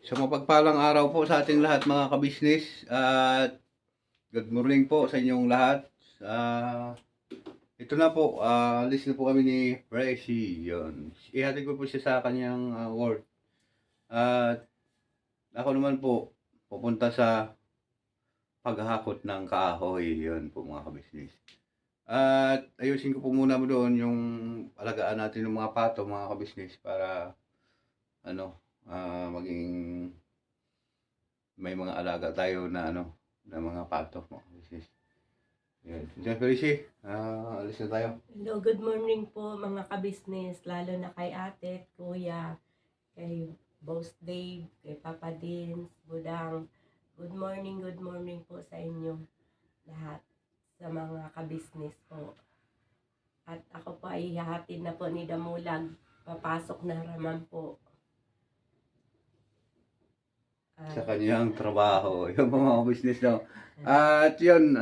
So mapagpalang araw po sa ating lahat mga kabisnes at good morning po sa inyong lahat. Ito na po, alis na po kami ni Preci. Yun. Ihatid ko po siya sa kanyang work. At ako naman po pupunta sa paghahakot ng kahoy. Yun po mga kabisnes. At ayusin ko po muna doon yung alagaan natin ng mga pato mga kabisnes para maging may mga alaga tayo na na mga pato mo. Yan. Diyan Felici, alis na tayo. Hello, good morning po mga kabisnes, lalo na kay ate, kuya, kay Boss Dave, kay Papa Dins, Budang. Good morning po sa inyo lahat, sa mga kabisnes po. At ako po ay hahatid na po ni Damulag, papasok na raman po. Sa kanyang trabaho, yung mga business daw. At yun,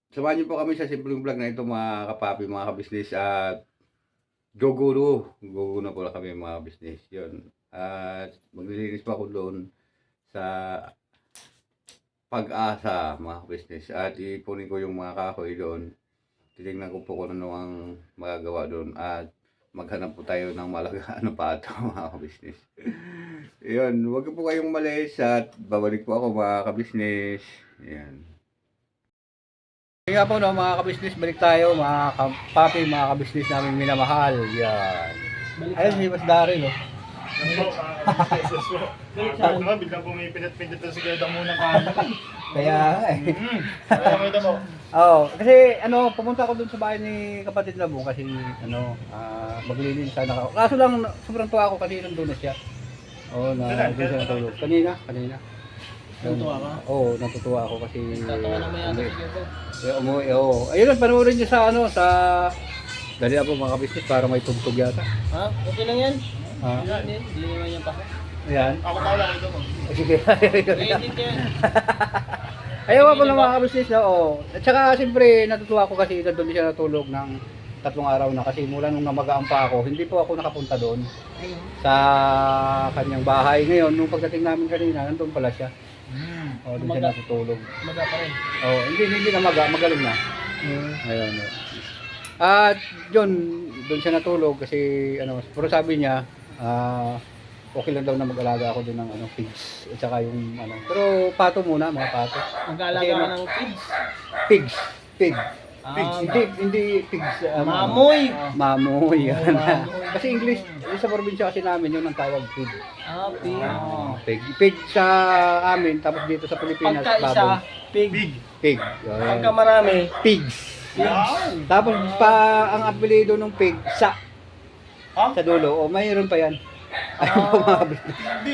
samahan niyo po kami sa simpleng vlog na ito mga kapapi, mga kabisnes. At go na po kami mga business. Yun. At maglilinis pa ako doon sa Pag-asa mga kabisnes. At ipunin ko yung mga kahoy doon. Titignan ko po kung ano ang magagawa doon. At maghanap po tayo ng malagaan na pato mga kabisnes. Yun, huwag po kayong malis at babalik po ako mga kabisnes. Yan. Kaya po no, mga kabisnes, balik tayo mga kapapi, mga kabisnes namin minamahal. Yan. Ayun si Mas Daryl oh. Biglang pumipinat-pinat na sige daw muna kanan. Kaya Kaya may damo. kasi pumunta ako dun sa bahay ni kapatid na mo kasi maglilinis sana ako. Kaso lang sobrang tuwa ako kasi nandun na siya. Oo, doon siya natulog. Kanina. Natutuwa ka? Oo, natutuwa ako kasi Tatawa na may ate siguro. umuwi. Ayun lang, panoorin niyo sa sa dali po mga kabisnes para may tugtog yata. Ha? Okay lang yan? Ha? Hindi naman yan pa. Ayan. Ako tao lang ito mo. Sige. Edit yan. Ayaw po ng mga kabisnes na At saka siyempre natutuwa ako kasi doon siya natulog ng 3 araw na kasi mula nung namagaan pa ako, hindi po ako nakapunta doon sa kanyang bahay. Ngayon, nung pagdating namin kanina, nandun pala siya. Doon siya natutulog. Maga pa rin. Hindi na magaling na. Ayun. At yun, doon siya natulog kasi pero sabi niya, okay lang daw na mag-alaga ako doon ng pigs at saka yung pero pato muna, mga pato. Mag-aalaga ka ng pigs? Pig. Hindi pigs. Mamoy! Mamoy. Yan. Mamoy. Kasi English, sa probinsya kasi namin yun ang tawag pig. Pig. Pig sa amin, tapos dito sa Pilipinas, Pagka isa, baboy. Pig. Pagka marami, Pigs. Wow! Tapos ang apelyido ng pig, sa dulo. Mayroon pa yan. Ayun po mga kabisnes. Hindi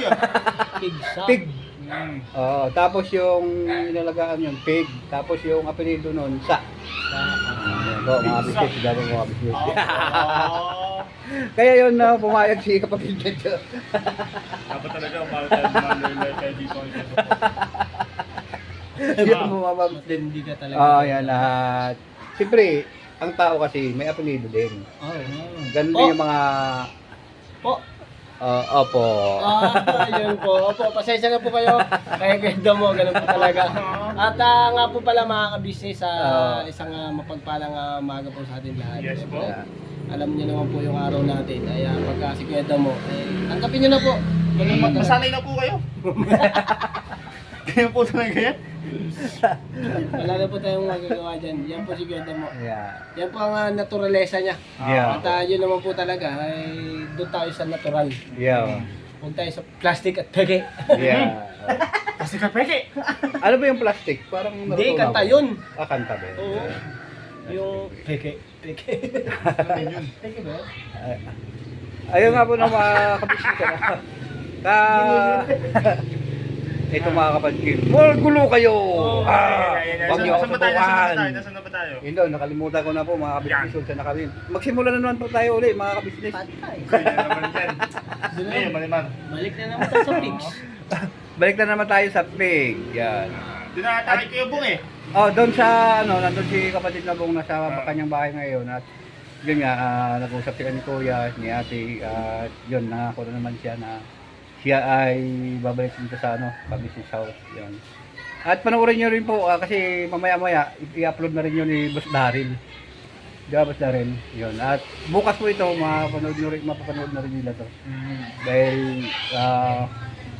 pigsa. Pig. Tapos yung inalagaan yun, pig. Tapos yung apelyido nun, sa. Mga business, dapat mga business. Kaya yun pumayag si kapatid dito. Dapat talaga umagal kaya dito ang ito. Yun mga Hindi ka talaga. yan lahat. Siyempre, ang tao kasi may apelyido din. Ganun din yung mga... Po. Opo. Yun po. Opo, pasensya na po kayo. Kaya ganda mo, ganun po talaga. At nga po pala mga kabisnes, isang mapagpalang umaga po sa atin lahat. Yes po. Alam niyo naman po yung araw natin. Ay pagka si Kuya mo, tanggapin niyo na po. Masanay na po kayo. Kaya po talaga yan. Wala na po tayong magagawa dyan. Yan po si Kuya mo. Yeah. Yan po ang naturalesa niya. Yeah. At yun naman po talaga, ay doon tayo sa natural. Yeah. Huwag tayo sa plastic at peke. Yeah. Kasi ka peke. Ano ba yung plastic? Parang Hindi, natutunan kanta ko. yun. Kanta ba? Oo. Yung peke. Peke. Peke ba? Ayun nga po na mga kabisnes ka. Ito mga kapatid, gulo kayo! Huwag niyo ako subukan! Nasaan na ba tayo? Hindi, nakalimutan ko na po mga kabisnes kung saan nakawin. Magsimula na naman po tayo ulit mga kabisnes. Patay. Kaya naman dyan. Ayun, malimar. Balik na naman tayo sa pigs. Balik na naman tayo sa pig. Yan. Doon na atake kayo bung eh. Doon sa nandun si kapatid na bong nasa kanyang bahay ngayon at yun nga, nag-usap sila ni Kuya, ni Ate, at yun, nangako na naman siya na siya ay babalik dito sa ano, Business House. Yan. At panoorin nyo rin po kasi mamaya-maya i-upload na rin yun ni Boss Daryl. Di ba, Boss Daryl? Yun. At bukas po ito, mapapanood na rin nila to. Dahil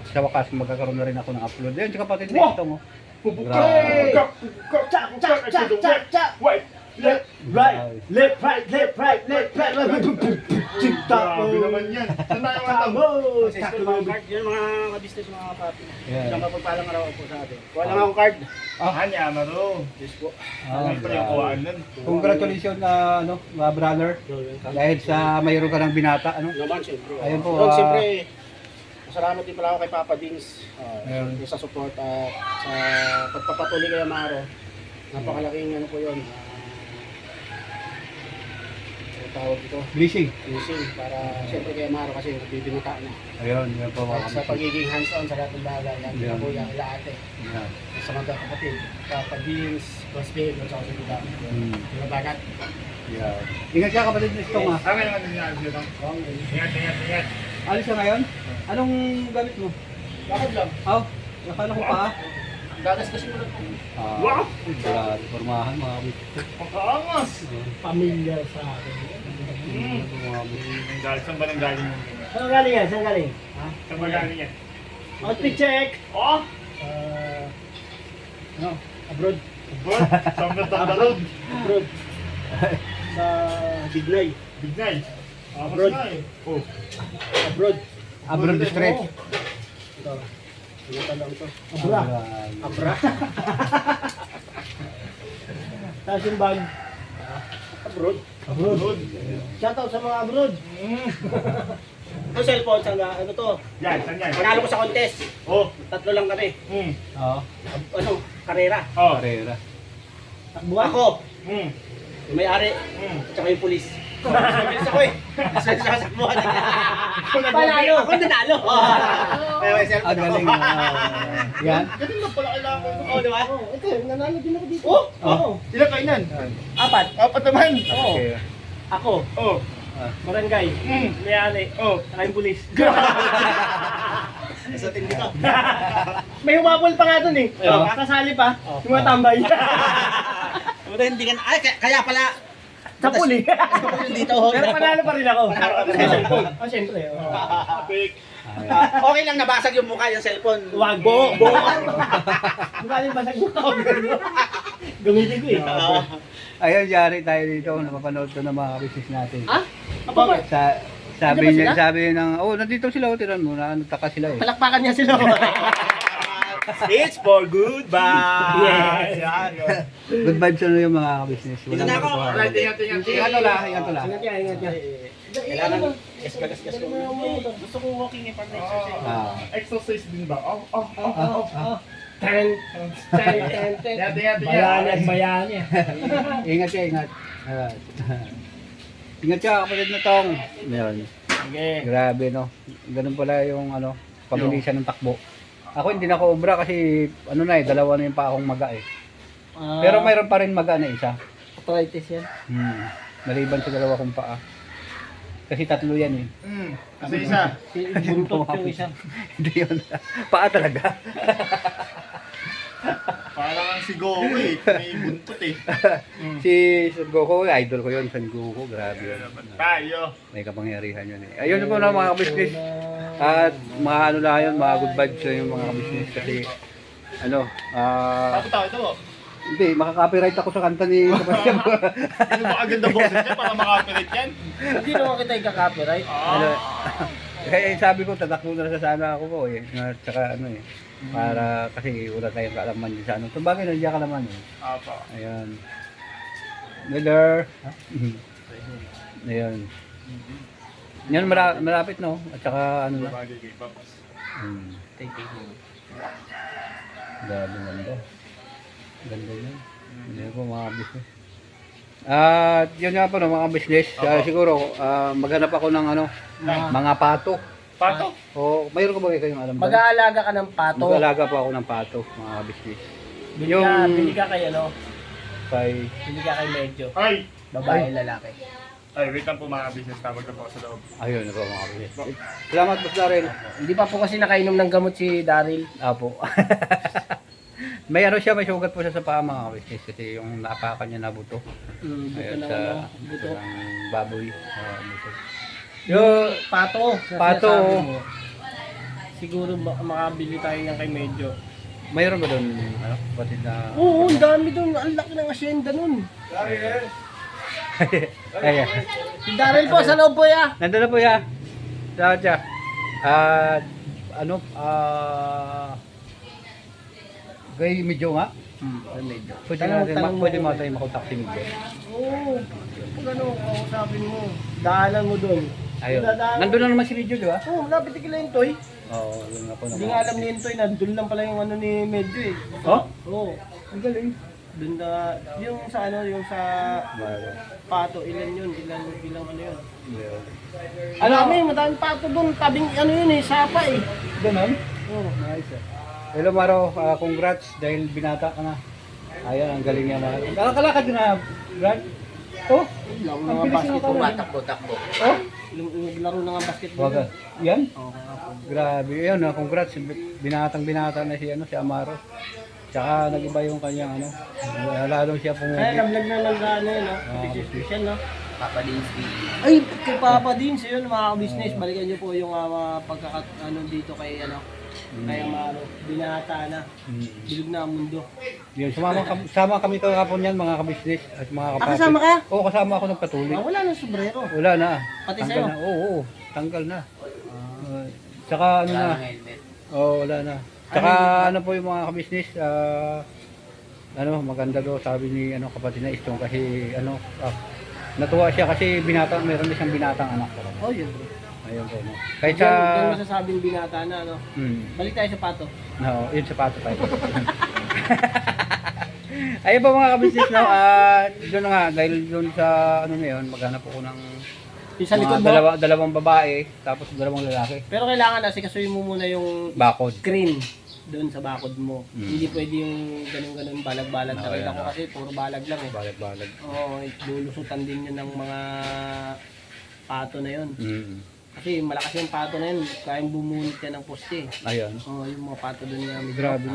sa wakas magkakaroon na rin ako ng upload. Yan, si kapatid na ito mo. Grabe. Left, right, left, right, left, right, left, right. Grabe naman yan. Saan tayo matang? Yan mga ka-business, mga papi. Yan. Isang mapagpalang araw po sa atin. Kuha lang ako card. Hanya, maro. Yes po. Ano pa yung kuhaan nun? Congratulations na ano, mga brother. Dahil sa mayroon ka ng binata, ano? Naman, siyempre. Ayun po, Yun, siyempre, masalamat din pala ako kay Papa Dings Ayun. sa support at sa pagpapatuloy kay Amaro. Napakalaking ano po yun. Tawag ito, Blessing. using para siyempre kay Amaro kasi bibinata na. Ayun, yun po mga At sa pagiging hands-on sa lahat ng bagay, yan Yeah. yeah. Kuya, ila ate, Yan. sa mga kapatid, Papa Dings, Boss Dave, at sa mga mga bagat. Yan. Ingat ka kapatid na ito nga. Amin naman din yan. Ingat, ingat, ingat. Alis ka ngayon? Anong gamit mo? Bakit lang? Oh, nakala ko pa. Gagas kasi mo lang. Wow! Wala, formahan mga kapatid. Pakaangas! Pamilya sa akin. Mga kapatid. Saan ba nang galing mo? Saan galing yan? Saan galing? Saan ba galing yan? Outfit check! Oh! Ano? Abroad. Abroad? Saan ba tagdalog? Abroad. Sa Bignay. Bignay. Abroad. Oh. Abroad. Abroad District. Ito. Pinata lang ito. Abra. Abra. Tapos yung bag. Abroad. Abroad. Shoutout sa mga abroad. Ang cellphone, saan na, ano to? Yan, saan yan? Panalo ko sa contest. Oh. 3 lang kami. Oo. Ano, karera. Oh. Karera. Takbuhan. Ako, Hmm. yung may-ari, at saka yung pulis. Mabilis ako eh. Sa sakbuhan. Panalo. Ako nanalo. May Ah, cellphone ako. galing. Yan. Ganun lang pala kailangan ko. Oo, di ba? Ito, nanalo din ako dito. Oh? Oo. Ilang kainan? 4. Apat naman. Oo. Okay. Ako, Oh. barangay, may-ari, Oh. saka yung pulis. Sa tindi ko. May humabol pa nga dun eh. Oo. Kakasali pa. Yung mga tambay. Buta hindi ka na, ay kaya pala Sa puli. dito. Pero panalo pa rin ako. Oh, syempre. Epic. Okay lang nabasag yung mukha yung cellphone. Wag. Bo. Mukha yung basag mo. Gamitin ko eh. Ayun, yari tayo dito. Napapanood ko ng mga business natin. Ha? Apa ba? Sabi Ano ba niya, sila? sabi ng, oh, nandito sila, tiran mo, nagtaka sila eh. Palakpakan niya sila. It's for goodbye. Yes. Yan. Good vibes ano yung mga business. Dito na ako. Alright, ingat, ingat, Ingat to lang, ingat to lang. Ingat niya, ingat niya. Kailangan gas ko. Gusto ko walking eh para exercise. Ah. Exercise din ba? Oh. Ten. Ingat, ingat, ingat. Bayani. Ingat ka, ingat. Alright. Ingat ka, kapatid na tong. Yan. Okay. Grabe, no? Ganun pala yung, ano, pabilisan ng takbo. Ako hindi na ako obra kasi, ano na eh, dalawa na yung pa akong maga eh. Pero mayroon pa rin maga na isa. arthritis yan. Maliban sa dalawa kong paa. Kasi 3 yan eh. Kasi isa. Buntot yung isa. Hindi yun. Paa talaga. Parang ang si Goku eh. May buntot eh. Si Son Goku, idol ko yun. Son Goku, grabe yun. Tayo. May kapangyarihan yun eh. Ayun po na mga business. At mga ano na yun, mga good vibes na yung mga business. Kasi, ano, Tapos tayo ito. hindi, makaka-copyright ako sa kanta ni Sebastian. Ano ba agad na boses niya para makapilit yan? Hindi naman kita yung-copyright. Ano, kaya sabi ko, tatakbo na sa sana ako po eh. At saka ano eh, para kasi wala tayong kaalaman din sa ano. So bagay, nandiyan ka naman eh. Apa. Ayan. Miller. Ayan. Yan, malapit no? At saka ano na. Bagay kay Paps. Grabe ganda. Ganda yun. Hindi po mga business. At yun nga po no, mga business. Siguro, maghanap ako ng ano, mga pato. Pato? O, mayroon ko ba kayong alam ba? Mag-aalaga ka ng pato. Mag-alaga po ako ng pato, mga business. Bili ka kay ano? Kay, Bili ka kay medyo. Ay! Babae, lalaki. Ay, wait lang po mga business. Tawag na po ako sa loob. Ayun na po mga kabisnes. Salamat Boss Daryl. Hindi pa po kasi nakainom ng gamot si Daryl. Apo. May ano siya, may sugat po siya sa paa mga kabisnes kasi yung napakan niya na buto. Buto Ayun na sa buto. ng baboy. Buto. Yung Pato. Pato. Sinasabi mo. Siguro makabili tayo niyan kay Medyo. mayroon ba doon ano, batid na Oo, ang dami doon. Ang laki ng asyenda nun. Ayan. Si Daryl po, sa loob po ya. Nandun na po ya. Sa ano kay medyo nga. Medyo. Pwede Tanong- natin tanong mo pwede kung- mo tayo makontak si Medyo. Oo. Kung ano, kausapin mo. Daanan mo doon. Ayun. Dadaanan- Nandun na naman si Medyo, di ba? Oo, lapit kila yung toy. Oo, yun nga po Hindi nga alam ni Intoy na doon lang pala yung ano ni Medyo eh. Oh? Oo. Ang galing. Doon na, yung sa ano, yung sa pato, ilan yun, ilang ano yun. Ano? Madaming pato doon, tabing ano yun eh, sapa eh. Ganon? Oo. Nice. Hello Maro, congrats dahil binata ka na. Ayan, ang galing niya na. Nakakalakad ka na, Brad? Oh, Laro ang na nga bilis na basketball. takbo. Takbo. Oh, Laro na nga basketball. wag. Yan? Oo, kahapon. Grabe. Ayun, congrats. Binatang-binata na si ano, si Amaro. Tsaka nag-iba yung kanyang ano. Lalo siya Kaya pumuli. lamlag na lang ano yun, no? Special, no? Papa Dinsky. Ay, kay Papa din sa yun, mga business balikan niyo po yung pagkakat ano dito kay ano, kay Amaro. Binata na. Bilog na ang mundo. Yun, sama kami kahapon yan, mga kabisnes at mga kapatid. Kasama ka? Oo, kasama ako nagpatuloy. Wala nang sombrero. Wala na. Pati Tanggal sa'yo? na. Oo, tanggal na. Tsaka ano na. helmet. Oo, wala na. Tsaka ano po yung mga kabisnes, ano, maganda daw sabi ni ano kapatid na Istong kasi ano, natuwa siya kasi meron na siyang binatang anak. Oh, yun. Ayun po. No. Kahit Diyan, sa... diyan masasabing binata na, no? Balik tayo sa pato. No, yun sa pato tayo. Ayun po mga kabisnes na, doon na nga, dahil doon sa ano na yun, maghanap ako ng Yung sa likod mo. dalawang babae, tapos dalawang lalaki. Pero kailangan na sikasuyin mo muna yung Bakod. screen doon sa bakod mo. Mm. Hindi pwede yung ganun-ganun balag-balag. Oo, Nakita yan, ko oo. kasi puro balag lang eh. Balag-balag. Oo, lulusutan din yun ng mga pato na yun. Kasi malakas yung pato na yun, kayang bumunit yan ng poste. Ayun. Oo, yung mga pato doon nga medyo Grabe.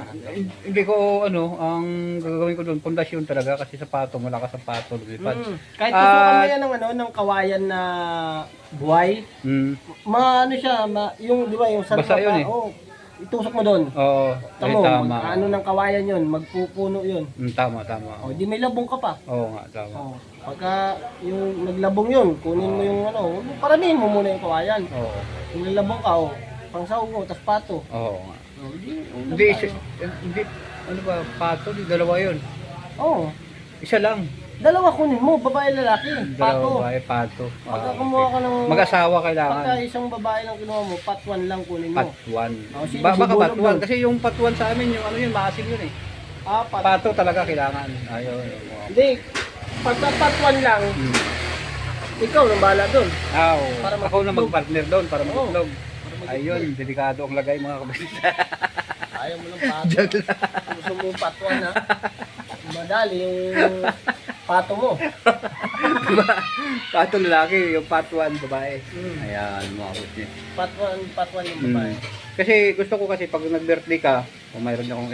Hindi ko ano, ang gagawin ko doon, pundasyon talaga kasi sa pato, malakas ang pato, lumipad. Kahit tutukan mo yan ng ano, ng kawayan na buhay, ano siya, yung di ba yung sa Basta yun eh. Oo, itusok mo doon. Oo, ay Tamo, tama. ano ng kawayan yun, magpupuno yun. Tama. O, di may labong ka pa. Oo nga, tama. O, pagka yung naglabong yun, kunin mo yung ano, paramihin mo muna yung kawayan. Oo. Kung naglabong ka, o, pangsaw mo, tas pato. Oo nga. O, Hindi, hindi, ano ba, pato, di dalawa yun. Oo. Isa lang. Dalawa kunin mo, babae lalaki, pato. Dalawa ba, pato. Pagka kumuha ka ng... Mag-asawa Pagka kailangan. isang babae lang kinuha mo, pat 1 lang kunin mo. Patuan. Oh, sino Baka sibulog patuan. doon? Kasi yung patuan sa amin, yung ano yun, maasim yun eh. Pat. Pato talaga kailangan. Ayun. Hindi, pagka pat 1 lang, ikaw nang bahala doon. Para Ako na mag-partner doon para Oo. mag-itlog. Ayun, delikado ang lagay mga kabisnes. Ayaw mo lang pato. Gusto mo pat 1 ha. Madali yung pato mo. Pato lalaki, yung patuan babae. Ayan, mga kabisnes. Pat 1 yung babae. Kasi gusto ko kasi pag nag-birthday ka, kung mayroon akong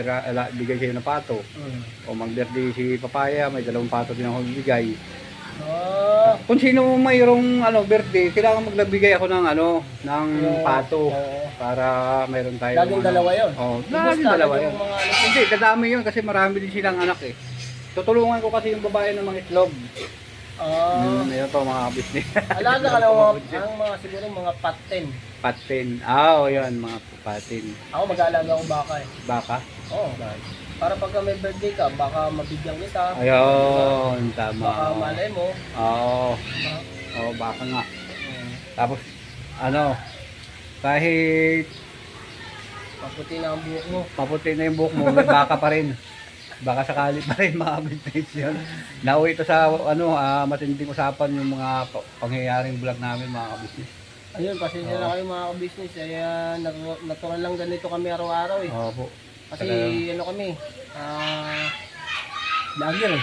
bigay sa'yo ng pato, o mag-birthday si Papaya, may dalawang pato din akong bigay. Oh. Kung sino mayroong birthday, kailangan magbigay ako ng ng pato para mayroon tayo. Laging dalawa yun. Oh, Ubus laging ka dalawa agad yun. yung mga ano. Hindi, dadami yun kasi marami din silang anak eh. Tutulungan ko kasi yung babae ng mga itlog. Ayun po mga business. Alaga ka lang ang mga siguro mga pat 10. Patin. Yun, mga patin. Ako mag-aalaga ako baka eh. Baka. Oo. Para pagka may birthday ka, baka mabigyan kita. Ayun, Baka tama. malay mo. Oo. Oo, baka nga. Tapos, kahit Maputi na ang buhok mo. maputi na yung buhok mo, may baka pa rin. Baka sakali pa rin mga business yun. Nauwi ito sa matinding usapan yung mga pangyayaring vlog namin mga business. Ayun, pasensya na kayo mga ka-business. Natural lang ganito kami araw-araw eh. Oo po. Kasi ano kami, vlogger eh.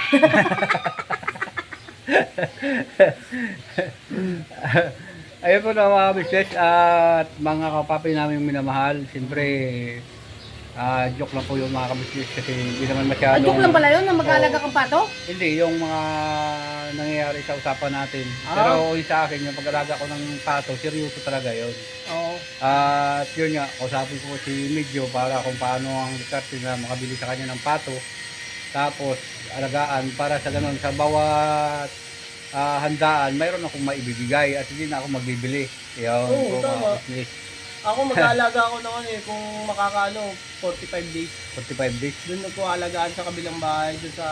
Ayun po na mga business at mga kapapi namin minamahal. Siyempre, joke lang po yung mga kabisnes kasi hindi naman masyado. Joke lang pala yun na mag-aalaga kang pato? Hindi, yung mga nangyayari sa usapan natin. Ah. Pero yung sa akin, yung pag-alaga ko ng pato, seryoso talaga yun. Oo. At yun nga, kausapin ko si Medyo para kung paano ang diskarte na makabili sa kanya ng pato. Tapos, alagaan para sa ganun, sa bawat handaan, mayroon akong maibibigay at hindi na ako magbibili. Yun, Oo, po, tama. mga business. Ako mag-aalaga ako naman kung makakaano, 45 days. 45 days. Doon nagko-alagaan sa kabilang bahay, doon sa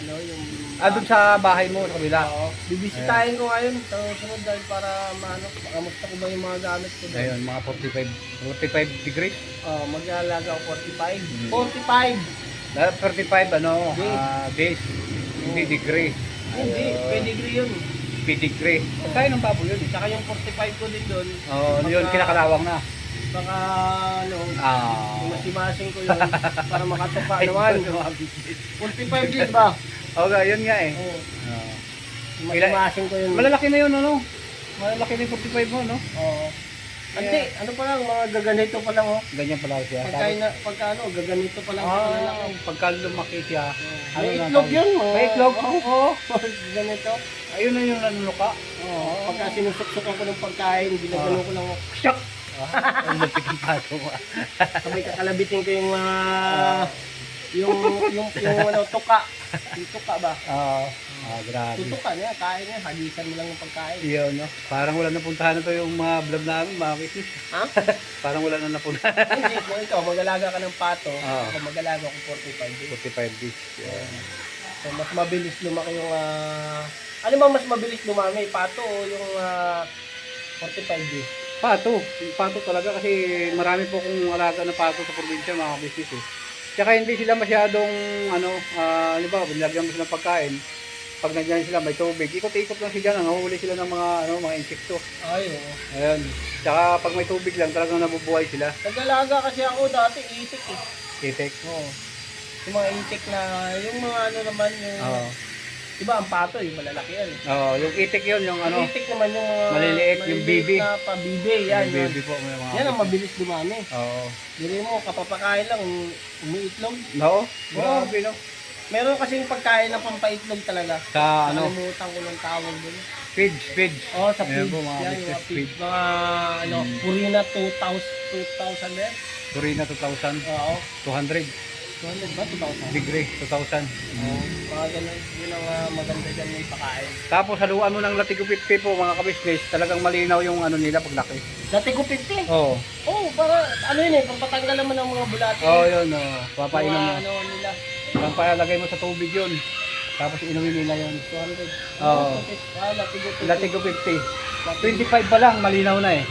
yung... Doon sa bahay mo, sa kabila. Oo. Bibisitahin ko ngayon sa sunod dahil para makamusta ko ba yung mga gamit ko doon. Ayun, mga 45 degrees. Mag-aalaga ako 45. Mhm. 45! 35 Days. days. Hindi degree. Hindi, pedigree yun. Pedigree. Kaya ng babo yun. Tsaka yung 45 ko din doon. Yun, kinakalawang na. Baka Ah. masimasing ko yun para makatupa naman. 45 days ba? Okay, yun nga eh. Oo. Ah. Masimasing ko yun. Malalaki na yun, ano? Malalaki na yung 45 mo, no? Oo. Hindi, ano pa lang, mga gaganito pa lang oh. Ganyan pala siya. Pagka gaganito pa lang. Pagka lumaki siya. May lang itlog tawag? yun oh. May itlog? Oo. Ganito. Ayun na yung nanunuka. Oo. Pagka sinusuksukan ko ng pagkain, ginagano ko lang. Shock! Ang lapit ang pato mo. Sabay kakalabitin ko yung tuka. Yung tuka ba? Grabe. Tutuka niya, kain niya, hagisan mo lang yung pagkain. Iyon, no? Parang wala napuntahan na to yung mga vlog namin, mga business. Ha? Parang wala na napuntahan. Hindi, kung ikaw, mag-alaga ka ng pato, Oo. ako mag-alaga ko 45 days. 45 days. Yeah. So, mas mabilis lumaki yung, ano ba mas mabilis lumami, pato o yung 45 days? Pato. Yung pato talaga kasi marami po kong alaga na pato sa probinsya, mga business eh. Tsaka hindi sila masyadong, halimbawa, binilagyan mo sila ng pagkain. Pag nandiyan sila, may tubig, ikot-ikot lang sila, nanguhuli sila ng mga insekto. Ay, oo. Ayan. Tsaka pag may tubig lang, talagang nabubuhay sila. Nag-alaga kasi ako dati, itik eh. Titik. Oo. Yung mga itik na, yung mga ano naman, yung, Oo. iba ang pato eh, malalaki yan eh. Yung itik yun, yung Yung itik naman yung mga maliliit, yung bibi. na pa-bibi, yan. yung baby po, may mga Yan ang mabilis dumami. Oo. Dili mo, kapapakain lang, umiitlog. No? Grabe, no? Meron kasing pagkain na pampaitlog talaga. Sa Nakalimutan ko ng tawag doon. feeds. Oh, sa Ayan feeds. po, mga Yan, business mga feeds. feeds. Mga, Purina 2,000 din. Purina 2,000, Oo. 200 200 ba? 2,000? degree, 2,000. Mga ganun. Yun ang maganda dyan may pakain. Tapos haluan mo ng latigupit po mga kabisnes, talagang malinaw yung nila paglaki. Dati ko 50. Oo. Oh, para ano yun eh, pampatanggal naman ng mga bulate. Yun, papainom mo. Mga ano nila. Pampalagay mo sa tubig yun. Tapos inumin nila yun. 200. Oo. Latigo 50. Latigo 50. 25 pa lang, malinaw na eh.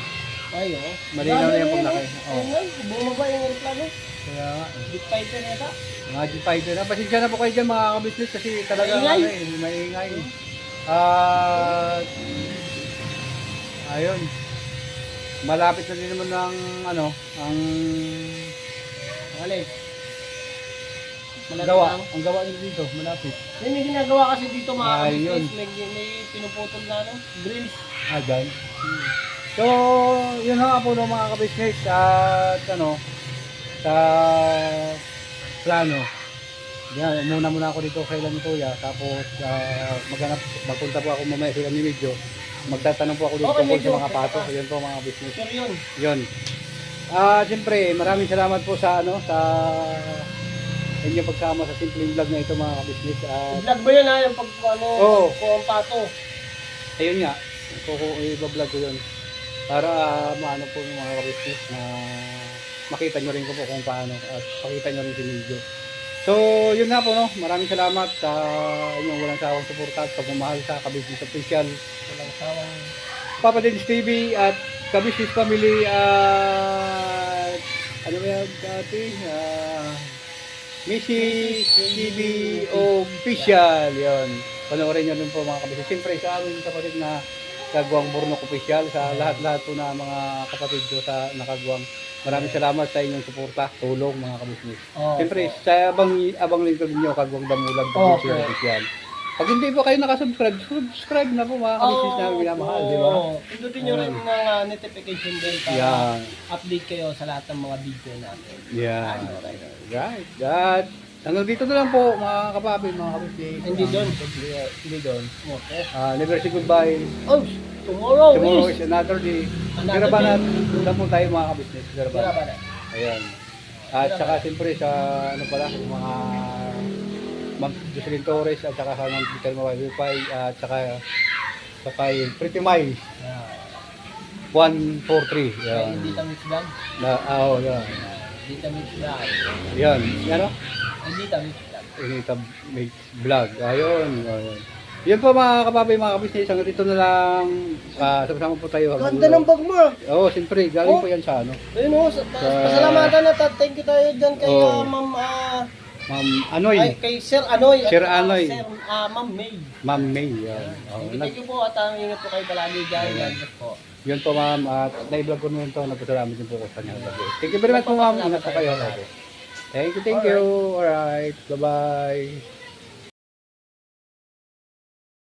Ay, oh. Malinaw na yung paglaki. Oo. Oo. Bumaba yung reklamo. Kaya nga. Big fighter neta. Mga G-Fighter na. Pasensya na po kayo dyan mga kabisnes kasi talaga Maingay. maingay. Ayun. Malapit na din naman ng ang Alin? Malapit gawa. lang. Ang gawa nyo dito, malapit. May ginagawa kasi dito mga Ayun. kabisnes. May pinuputol na grills. Dyan. So, yun nga po no, mga kabisnes at sa plano. Yan, muna ako dito kay ni Kuya, tapos magpunta po ako mamaya sila ni Medyo. Magtatanong po ako dito Okay, tungkol Medyo. sa mga pato. Yun po mga business. Sure yun. Yun. Siyempre, maraming salamat po sa sa inyong pagsama sa simpleng vlog na ito mga business. Vlog ba yun ha? Yung pag Oo. kung ang pato. Ayun nga, i-vlog ko yun. Para maano po yung mga business na makita nyo rin ko po kung paano at pakita nyo rin si Medyo. So, yun nga po no. Maraming salamat sa inyong walang sawang suporta at pagmamahal sa Kabisnes Official. Walang sawang Papa Dins TV at Kabisnes Family at ano ba yan dati? Mrs. TV Official. Yun. Panoorin nyo rin po mga kabisnes. Siyempre sa aming kapatid na Kagwang Burnok Official, sa lahat-lahat po na mga kapatid ko sa Nakagwang. Maraming salamat sa inyong suporta, tulong mga kabisnes. Oh, Siyempre, sa abang lingkod ninyo, Kagwang Damulag, Okay. Official. Pag hindi pa kayo nakasubscribe, subscribe na po mga kabisnes namin minamahal, di ba? Pindutin nyo rin ng notification bell para Yan. update kayo sa lahat ng mga video natin. Yan. Right. That. Hanggang dito na lang po mga kapapi, mga kabisnes. Hindi doon. Hindi doon. Okay. Never say goodbye. Oh, tomorrow, Tomorrow is is another day. Another Garabanat. Doon po tayo mga kabisnes. Garabanat. Garabanat. Ayan. At saka siyempre sa ano pala, yung mga Ma'am Jocelyn Torres at saka sa Ma'am Peter Mawai at saka yung Pretty Miles 143. Yan. Dita Mix Vlog. Yan. Dita Mix Vlog. Yan. Ano? Dita Mix Vlog. Inita Mix Vlog. Ayun. Yan po mga kapapay, mga kabisnes. Hanggang dito na lang. Sama-sama po tayo. Ganda ng bag mo. Oo, siyempre. Galing po yan sa ano. Ayun o, pasalamatan at thank you tayo dyan kay Oo. Ma'am Ma'am Anoy. ay kay Sir Anoy. Sir Anoy. Sir Ma'am May. Ma'am May. Yan. Thank you po at ingat po kayo palagi dyan. God bless po. Yun po ma'am, at na-vlog ko naman ito, nagpasalamat din po ko sa kanya. Thank you very much po ma'am, ingat po kayo. Thank you, thank you. Alright, bye-bye.